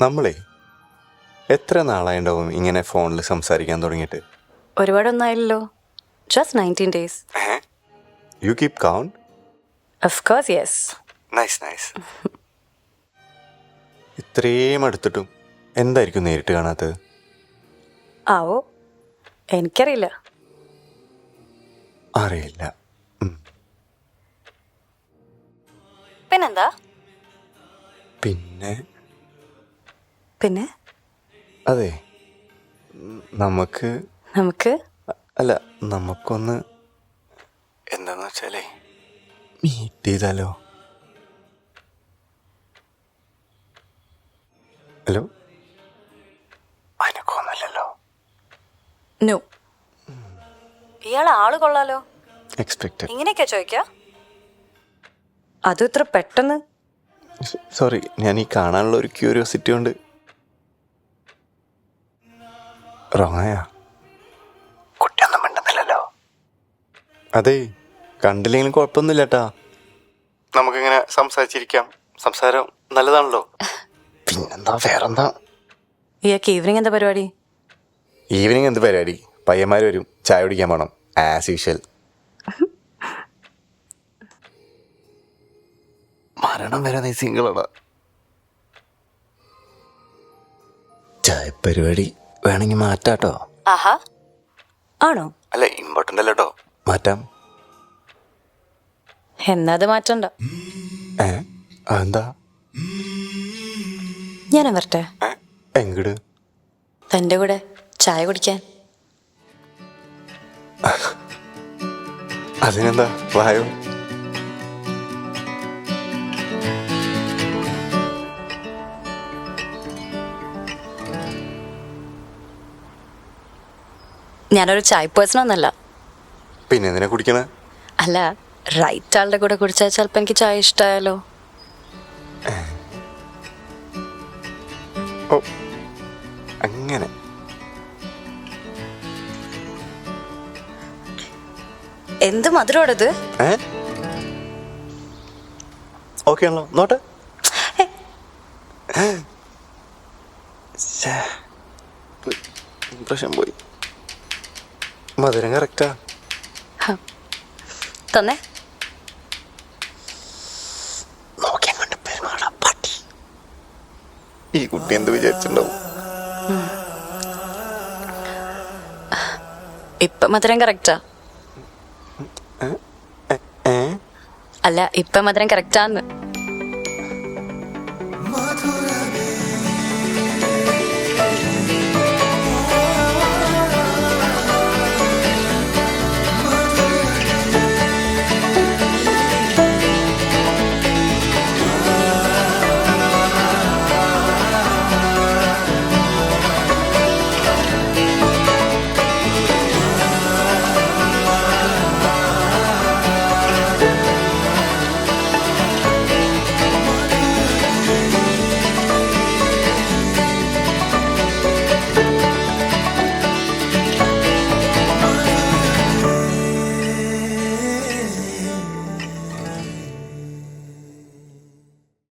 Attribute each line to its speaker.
Speaker 1: നമ്മളെ എത്ര നാളായിട്ടുണ്ടാവും ഇങ്ങനെ ഫോണിൽ സംസാരിക്കാൻ തുടങ്ങിയിട്ട്?
Speaker 2: ഒരുപാടൊന്നായില്ലല്ലോ. Just 19 days.
Speaker 1: You keep count?
Speaker 2: Of course, yes.
Speaker 1: Nice nice. ഇത്രയും അടുത്തിട്ടും എന്തായിരിക്കും നേരിട്ട് കാണാത്തത്?
Speaker 2: ആവോ, എനിക്കറിയില്ല.
Speaker 1: അറിയില്ല.
Speaker 2: പിന്നെന്താ?
Speaker 1: പിന്നെ
Speaker 2: പിന്നെ
Speaker 1: അതെ, നമുക്ക് അല്ല നമുക്കൊന്ന് എന്താന്ന് വെച്ചാലേ മീറ്റ് ചെയ്താലോ? ഹലോ, അനക്കൊന്നുമില്ലല്ലോ.
Speaker 2: നോ. ഇയാൾ ആള് കൊള്ളാലോ.
Speaker 1: എക്സ്പെക്റ്റഡ്.
Speaker 2: ഇങ്ങനെയൊക്കെയാ ചോദിക്ക? അതും ഇത്ര പെട്ടെന്ന്?
Speaker 1: സോറി, ഞാൻ ഈ കാണാനുള്ള ഒരു ക്യൂരിയോസിറ്റി കൊണ്ട്. റോങ്ങായ കുട്ടിയൊന്നും മിണ്ടുന്നില്ലല്ലോ. അതെ, കണ്ടില്ലെങ്കിലും കുഴപ്പമൊന്നുമില്ല കേട്ടാ. നമുക്കിങ്ങനെ സംസാരിച്ചിരിക്കാം. സംസാരം നല്ലതാണല്ലോ. പിന്നെന്താ, വേറെന്താ?
Speaker 2: ഇയാൾക്ക് ഈവനിങ് എന്താ പരിപാടി?
Speaker 1: ഈവനിങ് എന്ത് പരിപാടി? പയ്യന്മാർ വരും, ചായ കുടിക്കാൻ പോകണം ആസ് യൂഷ്വൽ. മരണം വരെ നീ സിംഗിളാടാ. ചായ പരിപാടി വേണമെങ്കിൽ മാറ്റാട്ടോ.
Speaker 2: ആഹാ, ആണോ?
Speaker 1: അല്ല, ഇമ്പോർട്ടൻ്റ് അല്ല കേട്ടോ. മാറ്റാം.
Speaker 2: എന്നാ അത് മാറ്റണ്ട.
Speaker 1: അതെന്താ?
Speaker 2: ഞാൻ വരട്ടെ
Speaker 1: എങ്ങട്?
Speaker 2: തൻ്റെ കൂടെ ചായ കുടിക്കാൻ.
Speaker 1: അതിനെന്താ, വായോ.
Speaker 2: ഞാനൊരു ചായ പേഴ്സൺ ഒന്നല്ല.
Speaker 1: പിന്നെ എന്തിനാ കുടിക്കണ?
Speaker 2: അല്ല, റൈറ്റ് ആളുടെ കൂടെ കുടിച്ചാൽ ചിലപ്പോൾ എനിക്ക് ചായ ഇഷ്ടമായാലോ.
Speaker 1: ഓ, അങ്ങനെ.
Speaker 2: എന്ത് മധുരോടത്?
Speaker 1: ഓക്കെ ആണല്ലോ, നോട്ടെ. ഇംപ്രഷൻ പോയി. മധുരം കറക്റ്റാ.
Speaker 2: തന്നെ
Speaker 1: നോക്കിയങ്ങോട്ട് പെരുമാറാ പട്ടി. ഈ കുട്ടി എന്ത് വിചാരിച്ചിട്ടുണ്ടാവും?
Speaker 2: ഇപ്പൊ മധുരം കറക്റ്റാ. അല്ല, ഇപ്പൊ മധുരം കറക്റ്റാന്ന്.